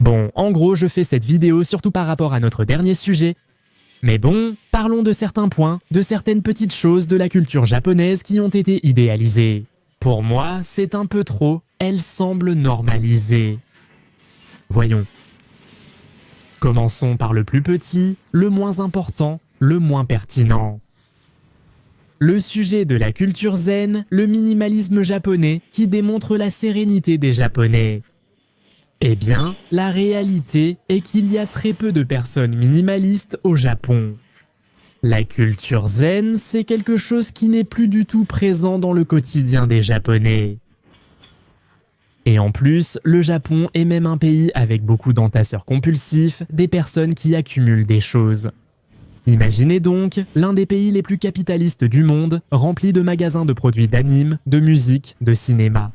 Bon, en gros, je fais cette vidéo surtout par rapport à notre dernier sujet. Mais bon, parlons de certains points, de certaines petites choses de la culture japonaise qui ont été idéalisées. Pour moi, c'est un peu trop, elles semblent normalisées. Voyons. Commençons par le plus petit, le moins important, le moins pertinent. Le sujet de la culture zen, le minimalisme japonais qui démontre la sérénité des Japonais. Eh bien, la réalité est qu'il y a très peu de personnes minimalistes au Japon. La culture zen, c'est quelque chose qui n'est plus du tout présent dans le quotidien des Japonais. Et en plus, le Japon est même un pays avec beaucoup d'entasseurs compulsifs, des personnes qui accumulent des choses. Imaginez donc l'un des pays les plus capitalistes du monde, rempli de magasins de produits d'anime, de musique, de cinéma.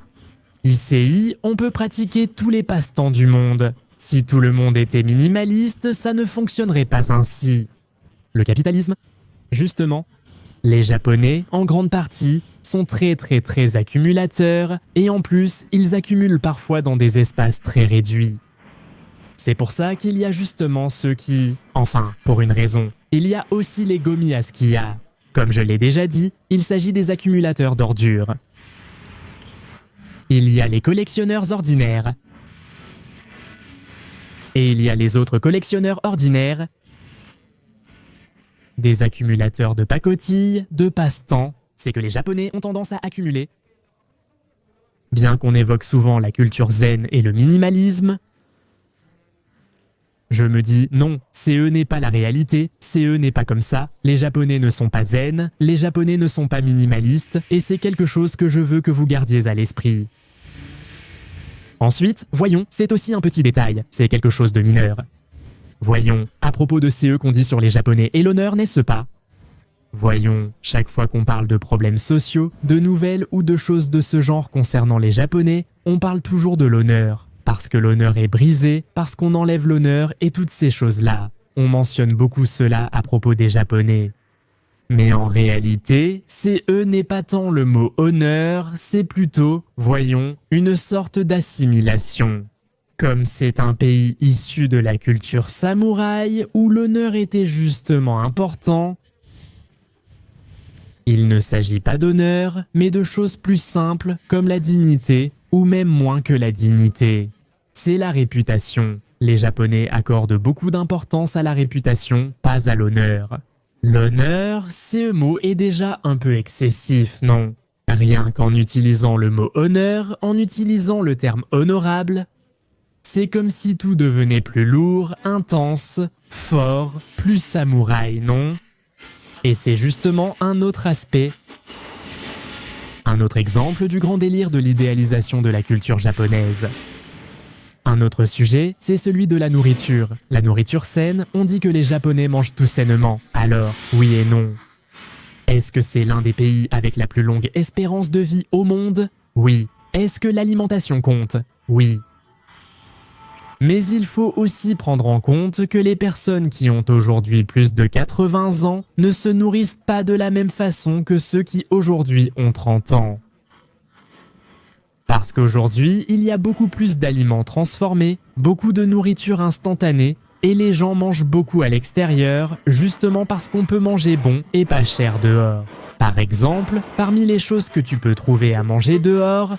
Ici, on peut pratiquer tous les passe-temps du monde. Si tout le monde était minimaliste, ça ne fonctionnerait pas ainsi. Le capitalisme, justement. Les Japonais, en grande partie, sont très accumulateurs et en plus, ils accumulent parfois dans des espaces très réduits. C'est pour ça qu'il y a justement ceux qui... Enfin, pour une raison. Il y a aussi les gomi-askia. Comme je l'ai déjà dit, il s'agit des accumulateurs d'ordures. Il y a les collectionneurs ordinaires. Et il y a les autres collectionneurs ordinaires. Des accumulateurs de pacotille, de passe-temps. C'est que les Japonais ont tendance à accumuler. Bien qu'on évoque souvent la culture zen et le minimalisme, je me dis non, CE n'est pas la réalité, CE n'est pas comme ça, les Japonais ne sont pas zen, les Japonais ne sont pas minimalistes, et c'est quelque chose que je veux que vous gardiez à l'esprit. Ensuite, voyons, c'est aussi un petit détail, c'est quelque chose de mineur. Voyons, à propos de CE qu'on dit sur les Japonais et l'honneur, n'est-ce pas? Voyons, chaque fois qu'on parle de problèmes sociaux, de nouvelles ou de choses de ce genre concernant les Japonais, on parle toujours de l'honneur. Parce que l'honneur est brisé, parce qu'on enlève l'honneur et toutes ces choses-là. On mentionne beaucoup cela à propos des Japonais. Mais en réalité, CE n'est pas tant le mot honneur, c'est plutôt, voyons, une sorte d'assimilation. Comme c'est un pays issu de la culture samouraï, où l'honneur était justement important, il ne s'agit pas d'honneur, mais de choses plus simples comme la dignité, ou même moins que la dignité. C'est la réputation. Les Japonais accordent beaucoup d'importance à la réputation, pas à l'honneur. L'honneur, ce mot est déjà un peu excessif, non? Rien qu'en utilisant le mot honneur, en utilisant le terme honorable, c'est comme si tout devenait plus lourd, intense, fort, plus samouraï, non? Et c'est justement un autre aspect. Un autre exemple du grand délire de l'idéalisation de la culture japonaise. Un autre sujet, c'est celui de la nourriture. La nourriture saine, on dit que les Japonais mangent tout sainement. Alors, oui et non. Est-ce que c'est l'un des pays avec la plus longue espérance de vie au monde? Oui. Est-ce que l'alimentation compte? Oui. Mais il faut aussi prendre en compte que les personnes qui ont aujourd'hui plus de 80 ans ne se nourrissent pas de la même façon que ceux qui aujourd'hui ont 30 ans. Parce qu'aujourd'hui, il y a beaucoup plus d'aliments transformés, beaucoup de nourriture instantanée, et les gens mangent beaucoup à l'extérieur, justement parce qu'on peut manger bon et pas cher dehors. Par exemple, parmi les choses que tu peux trouver à manger dehors,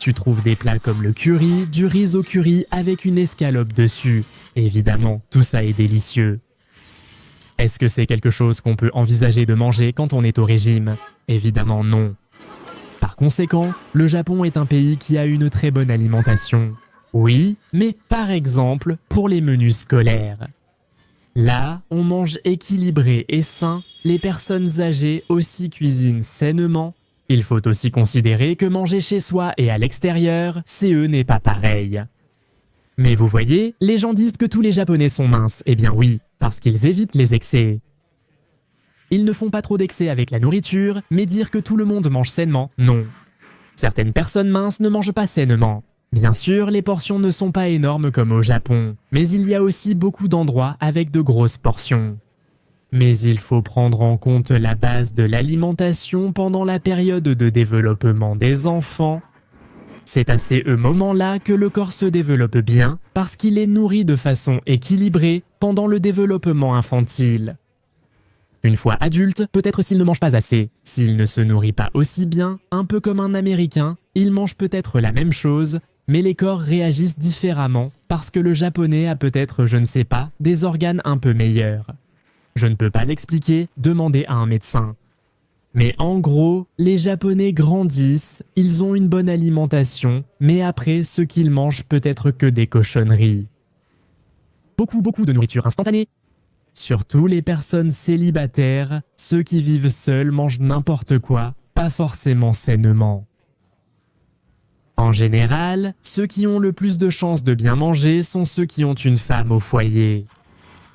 tu trouves des plats comme le curry, du riz au curry avec une escalope dessus. Évidemment, tout ça est délicieux. Est-ce que c'est quelque chose qu'on peut envisager de manger quand on est au régime? Évidemment non. Par conséquent, le Japon est un pays qui a une très bonne alimentation. Oui, mais par exemple, pour les menus scolaires. Là, on mange équilibré et sain, les personnes âgées aussi cuisinent sainement. Il faut aussi considérer que manger chez soi et à l'extérieur, CE n'est pas pareil. Mais vous voyez, les gens disent que tous les Japonais sont minces. Eh bien oui, parce qu'ils évitent les excès. Ils ne font pas trop d'excès avec la nourriture, mais dire que tout le monde mange sainement, non. Certaines personnes minces ne mangent pas sainement. Bien sûr, les portions ne sont pas énormes comme au Japon, mais il y a aussi beaucoup d'endroits avec de grosses portions. Mais il faut prendre en compte la base de l'alimentation pendant la période de développement des enfants. C'est à ces moments-là que le corps se développe bien parce qu'il est nourri de façon équilibrée pendant le développement infantile. Une fois adulte, peut-être s'il ne mange pas assez, s'il ne se nourrit pas aussi bien, un peu comme un Américain, il mange peut-être la même chose, mais les corps réagissent différemment parce que le japonais a peut-être, je ne sais pas, des organes un peu meilleurs. Je ne peux pas l'expliquer, demandez à un médecin. Mais en gros, les Japonais grandissent, ils ont une bonne alimentation, mais après, ce qu'ils mangent peut être que des cochonneries. Beaucoup de nourriture instantanée. Surtout les personnes célibataires, ceux qui vivent seuls mangent n'importe quoi, pas forcément sainement. En général, ceux qui ont le plus de chances de bien manger sont ceux qui ont une femme au foyer.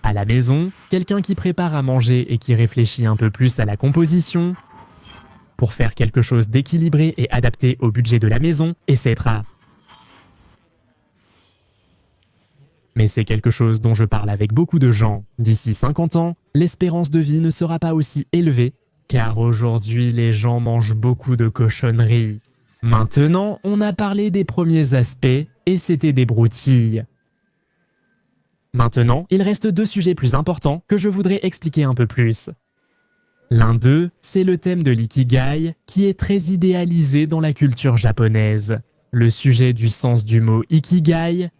À la maison, quelqu'un qui prépare à manger et qui réfléchit un peu plus à la composition, pour faire quelque chose d'équilibré et adapté au budget de la maison, etc. Mais c'est quelque chose dont je parle avec beaucoup de gens. D'ici 50 ans, l'espérance de vie ne sera pas aussi élevée, car aujourd'hui les gens mangent beaucoup de cochonneries. Maintenant, on a parlé des premiers aspects, et c'était des broutilles. Maintenant, il reste 2 sujets plus importants que je voudrais expliquer un peu plus. L'un d'eux, c'est le thème de l'ikigai, qui est très idéalisé dans la culture japonaise. Le sujet du sens du mot ikigai.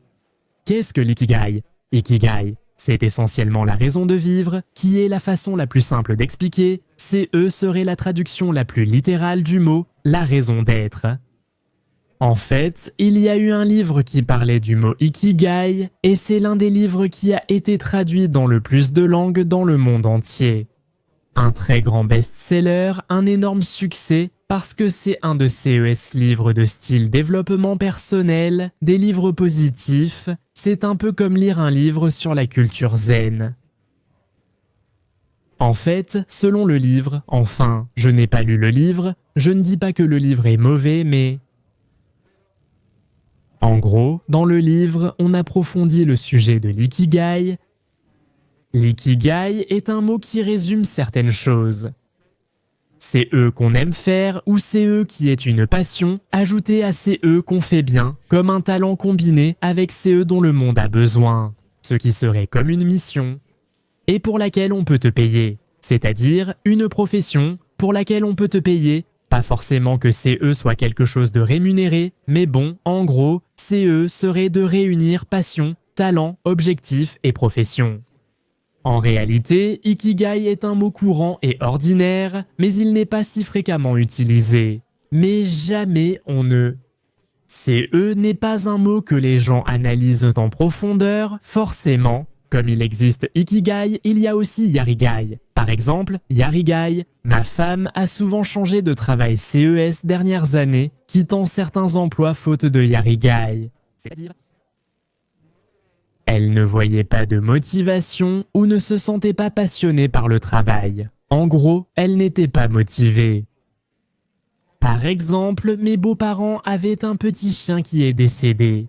Qu'est-ce que l'ikigai? Ikigai, c'est essentiellement la raison de vivre, qui est la façon la plus simple d'expliquer. CE serait la traduction la plus littérale du mot, la raison d'être. En fait, il y a eu un livre qui parlait du mot ikigai, et c'est l'un des livres qui a été traduit dans le plus de langues dans le monde entier. Un très grand best-seller, un énorme succès, parce que c'est un de ces livres de style développement personnel, des livres positifs, c'est un peu comme lire un livre sur la culture zen. En fait, selon le livre, enfin, je n'ai pas lu le livre, je ne dis pas que le livre est mauvais, mais... En gros, dans le livre, on approfondit le sujet de l'ikigai. L'ikigai est un mot qui résume certaines choses. C'est eux qu'on aime faire ou c'est eux qui est une passion, ajouté à c'est eux qu'on fait bien, comme un talent combiné avec c'est eux dont le monde a besoin, ce qui serait comme une mission, et pour laquelle on peut te payer, c'est-à-dire une profession pour laquelle on peut te payer, pas forcément que c'est eux soit quelque chose de rémunéré, mais bon, en gros, c'est eux serait de réunir passion, talent, objectif et profession. En réalité, ikigai est un mot courant et ordinaire, mais il n'est pas si fréquemment utilisé. Mais jamais on ne... CE n'est pas un mot que les gens analysent en profondeur, forcément. Comme il existe ikigai, il y a aussi yarigai. Par exemple, yarigai, ma femme a souvent changé de travail CES dernières années, quittant certains emplois faute de yarigai. C'est-à-dire... Elle ne voyait pas de motivation ou ne se sentait pas passionnée par le travail. En gros, elle n'était pas motivée. Par exemple, mes beaux-parents avaient un petit chien qui est décédé.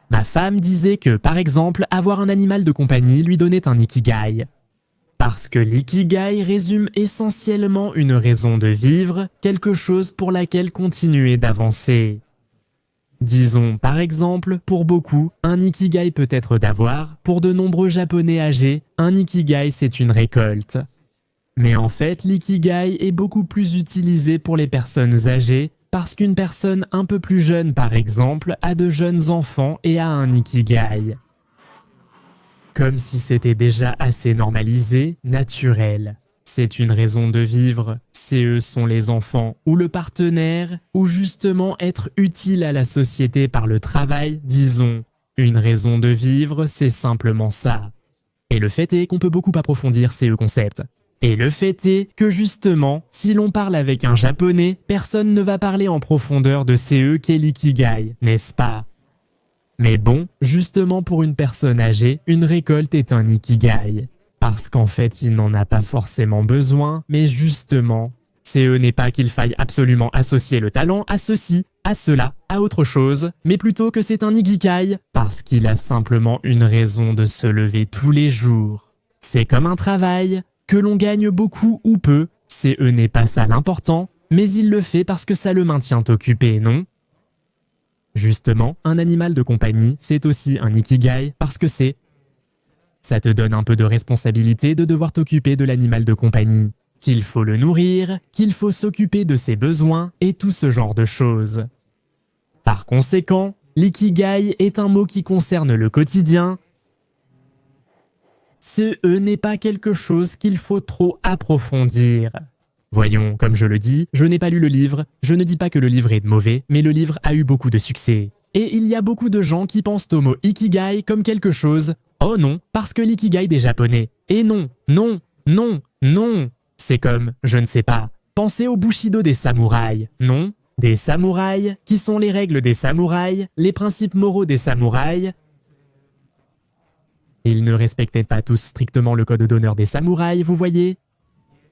Ma femme disait que, par exemple, avoir un animal de compagnie lui donnait un ikigai. Parce que l'ikigai résume essentiellement une raison de vivre, quelque chose pour laquelle continuer d'avancer. Disons, par exemple, pour beaucoup, un ikigai peut être d'avoir, pour de nombreux japonais âgés, un ikigai c'est une récolte. Mais en fait, l'ikigai est beaucoup plus utilisé pour les personnes âgées, parce qu'une personne un peu plus jeune, par exemple, a de jeunes enfants et a un ikigai. Comme si c'était déjà assez normalisé, naturel. C'est une raison de vivre, eux sont les enfants ou le partenaire, ou justement être utile à la société par le travail, disons. Une raison de vivre, c'est simplement ça. Et le fait est qu'on peut beaucoup approfondir ces concepts. Et le fait est que justement, si l'on parle avec un japonais, personne ne va parler en profondeur de CE qu'est l'ikigai, n'est-ce pas? Mais bon, justement pour une personne âgée, une récolte est un ikigai. Parce qu'en fait, il n'en a pas forcément besoin, mais justement, CE n'est pas qu'il faille absolument associer le talent à ceci, à cela, à autre chose, mais plutôt que c'est un ikigai, parce qu'il a simplement une raison de se lever tous les jours. C'est comme un travail, que l'on gagne beaucoup ou peu, CE n'est pas ça l'important, mais il le fait parce que ça le maintient occupé, non? Justement, un animal de compagnie, c'est aussi un ikigai parce que ça te donne un peu de responsabilité de devoir t'occuper de l'animal de compagnie, qu'il faut le nourrir, qu'il faut s'occuper de ses besoins et tout ce genre de choses. Par conséquent, l'ikigai est un mot qui concerne le quotidien. Ce n'est pas quelque chose qu'il faut trop approfondir. Voyons, comme je le dis, je n'ai pas lu le livre, je ne dis pas que le livre est mauvais, mais le livre a eu beaucoup de succès. Et il y a beaucoup de gens qui pensent au mot ikigai comme quelque chose. Oh non, parce que l'ikigai des japonais. Et non, non, non, non. C'est comme, je ne sais pas, pensez au bushido des samouraïs, non? Des samouraïs, qui sont les règles des samouraïs, les principes moraux des samouraïs. Ils ne respectaient pas tous strictement le code d'honneur des samouraïs, vous voyez?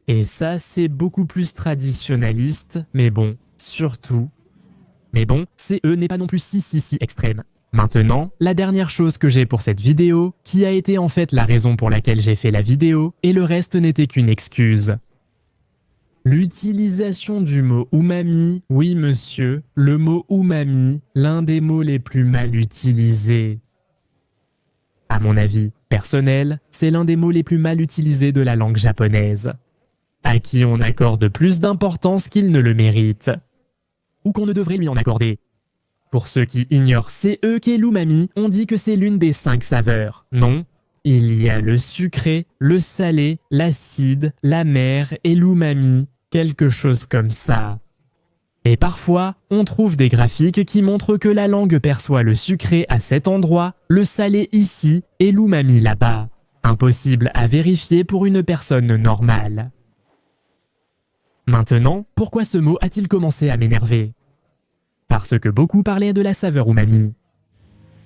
Et ça, c'est beaucoup plus traditionnaliste, mais bon, surtout. Mais bon, CE n'est pas non plus si extrême. Maintenant, la dernière chose que j'ai pour cette vidéo, qui a été en fait la raison pour laquelle j'ai fait la vidéo, et le reste n'était qu'une excuse. L'utilisation du mot umami, oui monsieur, le mot umami, l'un des mots les plus mal utilisés. À mon avis personnel, c'est l'un des mots les plus mal utilisés de la langue japonaise, à qui on accorde plus d'importance qu'il ne le mérite, ou qu'on ne devrait lui en accorder. Pour ceux qui ignorent CE qu'est l'umami, on dit que c'est l'une des 5 saveurs. Non, il y a le sucré, le salé, l'acide, l'amer et l'umami, quelque chose comme ça. Et parfois, on trouve des graphiques qui montrent que la langue perçoit le sucré à cet endroit, le salé ici et l'umami là-bas. Impossible à vérifier pour une personne normale. Maintenant, pourquoi ce mot a-t-il commencé à m'énerver? Parce que beaucoup parlaient de la saveur umami.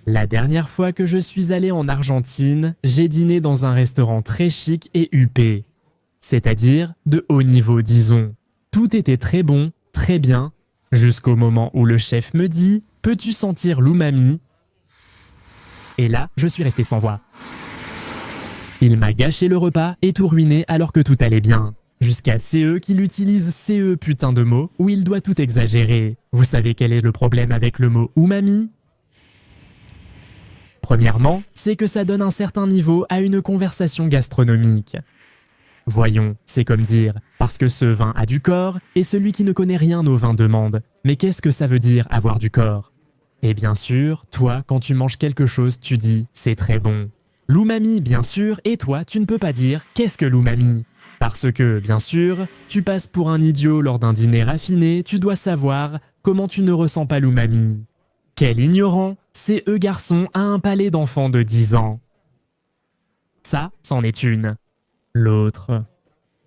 La dernière fois que je suis allé en Argentine, j'ai dîné dans un restaurant très chic et huppé. C'est-à-dire de haut niveau, disons. Tout était très bon, très bien, jusqu'au moment où le chef me dit « Peux-tu sentir l'umami ?» Et là, je suis resté sans voix. Il m'a gâché le repas et tout ruiné alors que tout allait bien. Jusqu'à CE qu'il utilise CE putain de mot où il doit tout exagérer. Vous savez quel est le problème avec le mot umami? Premièrement, c'est que ça donne un certain niveau à une conversation gastronomique. Voyons, c'est comme dire, parce que ce vin a du corps, et celui qui ne connaît rien au vin demande, mais qu'est-ce que ça veut dire avoir du corps? Et bien sûr, toi, quand tu manges quelque chose, tu dis, c'est très bon. L'umami, bien sûr, et toi, tu ne peux pas dire, qu'est-ce que l'umami? Parce que, bien sûr, tu passes pour un idiot lors d'un dîner raffiné, tu dois savoir comment tu ne ressens pas l'umami. Quel ignorant, c'est eux garçon à un palais d'enfant de 10 ans. Ça, c'en est une. L'autre,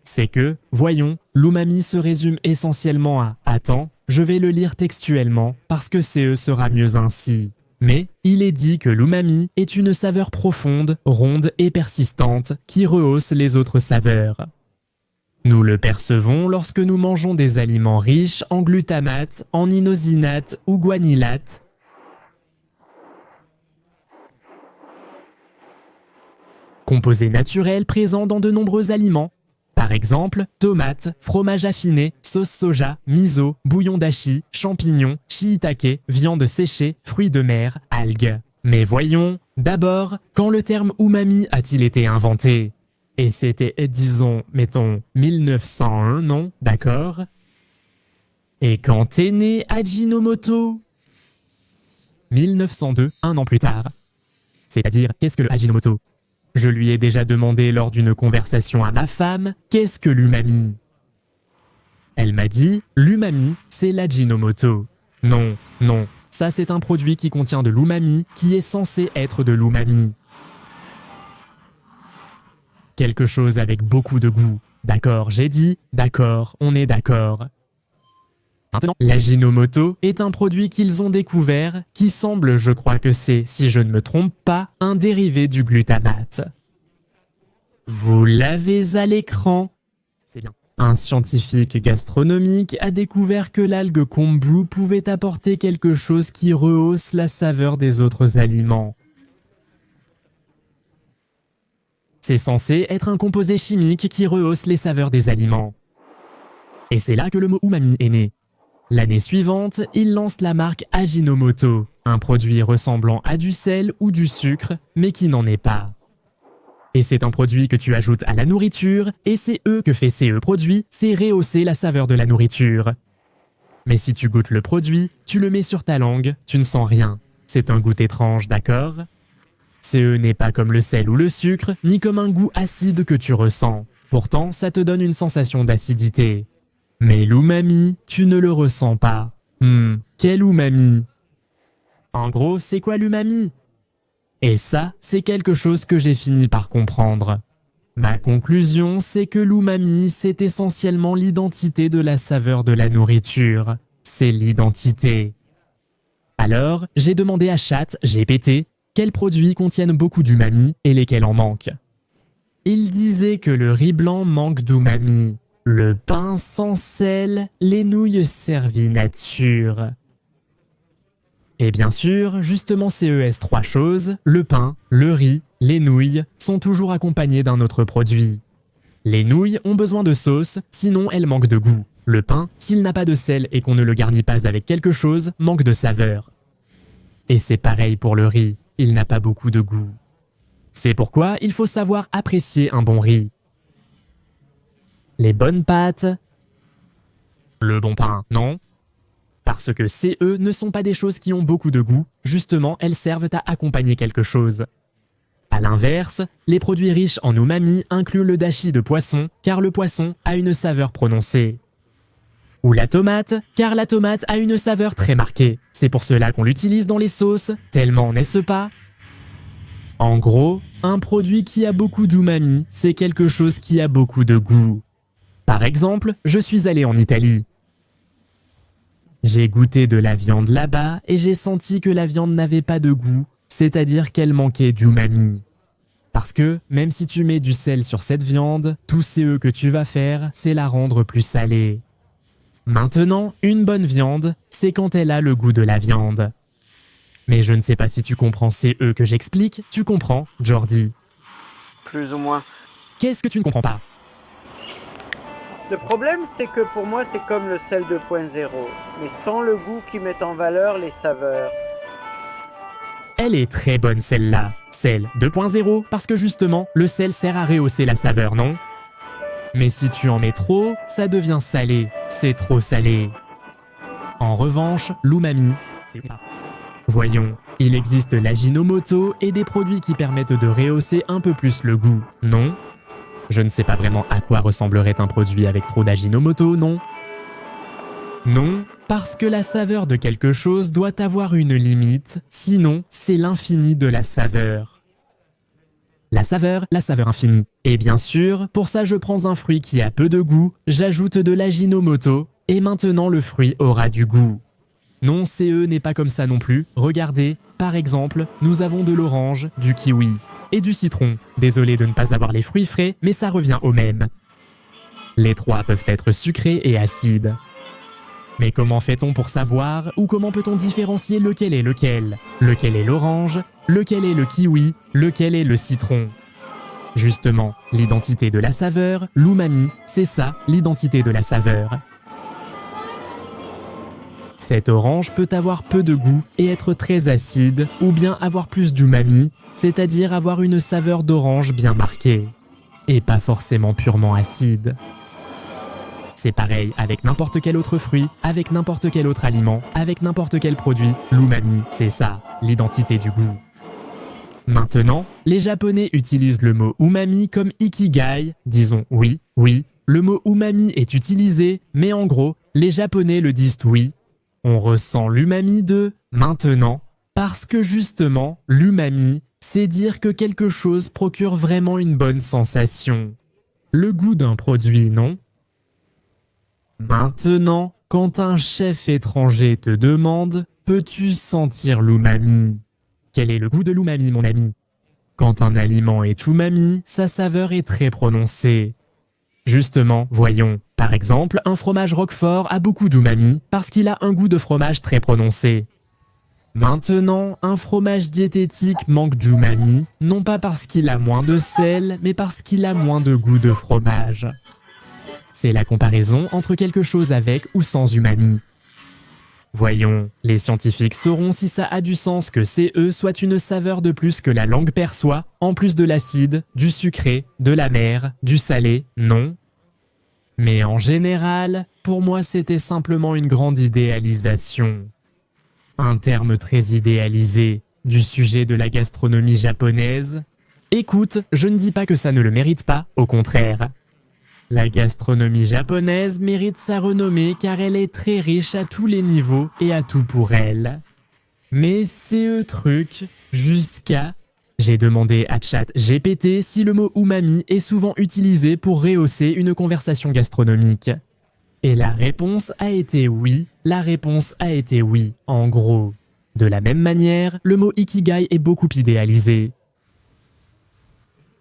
c'est que, voyons, l'umami se résume essentiellement à « Attends, je vais le lire textuellement parce que CE sera mieux ainsi ». Mais il est dit que l'umami est une saveur profonde, ronde et persistante qui rehausse les autres saveurs. Nous le percevons lorsque nous mangeons des aliments riches en glutamate, en inosinate ou guanylate, composés naturels présents dans de nombreux aliments. Par exemple, tomates, fromage affiné, sauce soja, miso, bouillon d'ashi, champignons, shiitake, viande séchée, fruits de mer, algues. Mais voyons, d'abord, quand le terme umami a-t-il été inventé? Et c'était, disons, mettons, 1901, non? D'accord? Et quand est né Ajinomoto? 1902, un an plus tard. C'est-à-dire, qu'est-ce que le Ajinomoto? Je lui ai déjà demandé lors d'une conversation à ma femme, qu'est-ce que l'umami? Elle m'a dit, l'umami, c'est l'Ajinomoto. Non, non, ça c'est un produit qui contient de l'umami, qui est censé être de l'umami. Quelque chose avec beaucoup de goût. D'accord, j'ai dit, d'accord, on est d'accord. Maintenant, l'Ajinomoto est un produit qu'ils ont découvert qui semble, je crois que c'est, si je ne me trompe pas, un dérivé du glutamate. Vous l'avez à l'écran. C'est bien. Un scientifique gastronomique a découvert que l'algue kombu pouvait apporter quelque chose qui rehausse la saveur des autres aliments. C'est censé être un composé chimique qui rehausse les saveurs des aliments. Et c'est là que le mot umami est né. L'année suivante, il lance la marque Ajinomoto, un produit ressemblant à du sel ou du sucre, mais qui n'en est pas. Et c'est un produit que tu ajoutes à la nourriture, et c'est eux que fait CE Produits, c'est rehausser la saveur de la nourriture. Mais si tu goûtes le produit, tu le mets sur ta langue, tu ne sens rien. C'est un goût étrange, d'accord? CE n'est pas comme le sel ou le sucre, ni comme un goût acide que tu ressens. Pourtant, ça te donne une sensation d'acidité. Mais l'umami, tu ne le ressens pas. Quel umami? En gros, c'est quoi l'umami? Et ça, c'est quelque chose que j'ai fini par comprendre. Ma conclusion, c'est que l'umami, c'est essentiellement l'identité de la saveur de la nourriture. C'est l'identité. Alors, j'ai demandé à ChatGPT quels produits contiennent beaucoup d'umami et lesquels en manquent. Il disait que le riz blanc manque d'umami, le pain sans sel, les nouilles servies nature. Et bien sûr, justement ces trois choses, le pain, le riz, les nouilles, sont toujours accompagnés d'un autre produit. Les nouilles ont besoin de sauce, sinon elles manquent de goût. Le pain, s'il n'a pas de sel et qu'on ne le garnit pas avec quelque chose, manque de saveur. Et c'est pareil pour le riz, il n'a pas beaucoup de goût. C'est pourquoi il faut savoir apprécier un bon riz. Les bonnes pâtes, le bon pain, non? Parce que CE ne sont pas des choses qui ont beaucoup de goût, justement elles servent à accompagner quelque chose. A l'inverse, les produits riches en umami incluent le dashi de poisson, car le poisson a une saveur prononcée. Ou la tomate, car la tomate a une saveur très marquée. C'est pour cela qu'on l'utilise dans les sauces, tellement n'est-ce pas? En gros, un produit qui a beaucoup d'umami, c'est quelque chose qui a beaucoup de goût. Par exemple, je suis allé en Italie. J'ai goûté de la viande là-bas et j'ai senti que la viande n'avait pas de goût, c'est-à-dire qu'elle manquait d'umami. Parce que, même si tu mets du sel sur cette viande, tout ce que tu vas faire, c'est la rendre plus salée. Maintenant, une bonne viande, c'est quand elle a le goût de la viande. Mais je ne sais pas si tu comprends CE que j'explique, tu comprends, Jordi? Plus ou moins. Qu'est-ce que tu ne comprends pas? Le problème, c'est que pour moi, c'est comme le sel 2.0, mais sans le goût qui met en valeur les saveurs. Elle est très bonne celle-là, sel 2.0, parce que justement, le sel sert à rehausser la saveur, non? Mais si tu en mets trop, ça devient salé, c'est trop salé. En revanche, l'umami, c'est pas. Voyons, il existe l'Ajinomoto et des produits qui permettent de rehausser un peu plus le goût, non? Je ne sais pas vraiment à quoi ressemblerait un produit avec trop d'Ajinomoto, non? Non, parce que la saveur de quelque chose doit avoir une limite, sinon c'est l'infini de la saveur. La saveur infinie. Et bien sûr, pour ça je prends un fruit qui a peu de goût, j'ajoute de l'Ajinomoto, et maintenant le fruit aura du goût. Non, CE n'est pas comme ça non plus. Regardez, par exemple, nous avons de l'orange, du kiwi et du citron. Désolé de ne pas avoir les fruits frais, mais ça revient au même. Les trois peuvent être sucrés et acides. Mais comment fait-on pour savoir ou comment peut-on différencier lequel est lequel? Lequel est l'orange? Lequel est le kiwi? Lequel est le citron? Justement, l'identité de la saveur, l'umami, c'est ça, l'identité de la saveur. Cette orange peut avoir peu de goût et être très acide, ou bien avoir plus d'umami, c'est-à-dire avoir une saveur d'orange bien marquée, et pas forcément purement acide. C'est pareil avec n'importe quel autre fruit, avec n'importe quel autre aliment, avec n'importe quel produit, l'umami, c'est ça, l'identité du goût. Maintenant, les Japonais utilisent le mot umami comme ikigai, disons oui, le mot umami est utilisé, mais en gros, les Japonais le disent oui. On ressent l'umami de maintenant, parce que justement, l'umami, c'est dire que quelque chose procure vraiment une bonne sensation. Le goût d'un produit, non? Maintenant, quand un chef étranger te demande « Peux-tu sentir l'umami ?» Quel est le goût de l'umami, mon ami? Quand un aliment est umami, sa saveur est très prononcée. Justement, voyons, par exemple, un fromage Roquefort a beaucoup d'umami parce qu'il a un goût de fromage très prononcé. Maintenant, un fromage diététique manque d'umami, non pas parce qu'il a moins de sel, mais parce qu'il a moins de goût de fromage. C'est la comparaison entre quelque chose avec ou sans umami. Voyons, les scientifiques sauront si ça a du sens que CE soit une saveur de plus que la langue perçoit, en plus de l'acide, du sucré, de l'amer, du salé, non? Mais en général, pour moi c'était simplement une grande idéalisation. Un terme très idéalisé du sujet de la gastronomie japonaise. Écoute, je ne dis pas que ça ne le mérite pas, au contraire. La gastronomie japonaise mérite sa renommée car elle est très riche à tous les niveaux et à tout pour elle. Mais c'est truc, jusqu'à... J'ai demandé à ChatGPT si le mot umami est souvent utilisé pour rehausser une conversation gastronomique. Et la réponse a été oui, en gros. De la même manière, le mot ikigai est beaucoup idéalisé.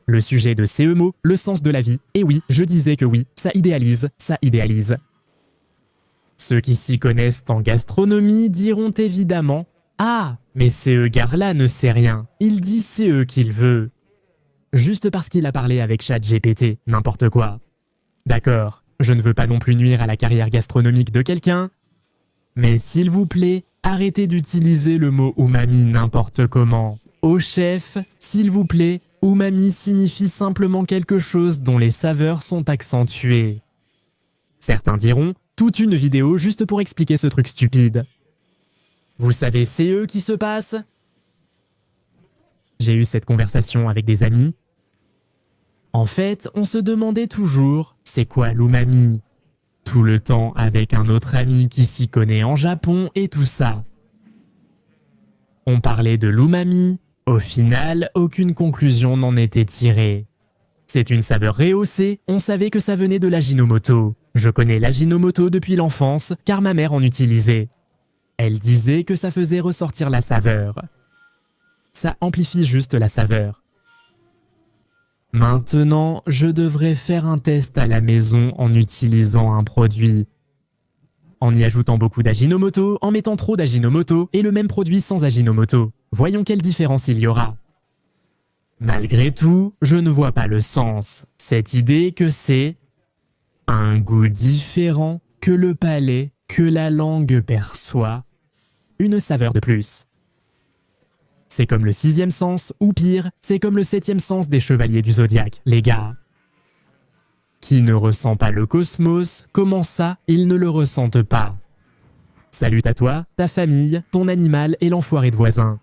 Le sujet de ces mots, le sens de la vie, et oui, je disais que oui, ça idéalise. Ceux qui s'y connaissent en gastronomie diront évidemment « Ah, mais ce gars-là ne sait rien, il dit ce qu'il veut. » Juste parce qu'il a parlé avec ChatGPT, n'importe quoi. D'accord, je ne veux pas non plus nuire à la carrière gastronomique de quelqu'un, mais s'il vous plaît, arrêtez d'utiliser le mot umami n'importe comment. Au chef, s'il vous plaît, umami signifie simplement quelque chose dont les saveurs sont accentuées. Certains diront, toute une vidéo juste pour expliquer ce truc stupide. Vous savez, c'est eux qui se passent? J'ai eu cette conversation avec des amis. En fait, on se demandait toujours, c'est quoi l'umami? Tout le temps avec un autre ami qui s'y connaît en Japon et tout ça. On parlait de l'umami. Au final, aucune conclusion n'en était tirée. C'est une saveur rehaussée, on savait que ça venait de l'Ajinomoto. Je connais l'Ajinomoto depuis l'enfance, car ma mère en utilisait. Elle disait que ça faisait ressortir la saveur. Ça amplifie juste la saveur. Maintenant, je devrais faire un test à la maison en utilisant un produit. En y ajoutant beaucoup d'Ajinomoto, en mettant trop d'Ajinomoto, et le même produit sans Ajinomoto. Voyons quelle différence il y aura. Malgré tout, je ne vois pas le sens. Cette idée que c'est un goût différent que le palais, que la langue perçoit. Une saveur de plus. C'est comme le 6e sens, ou pire, c'est comme le 7e sens des chevaliers du zodiaque, les gars. Qui ne ressent pas le cosmos, comment ça, ils ne le ressentent pas? Salut à toi, ta famille, ton animal et l'enfoiré de voisin.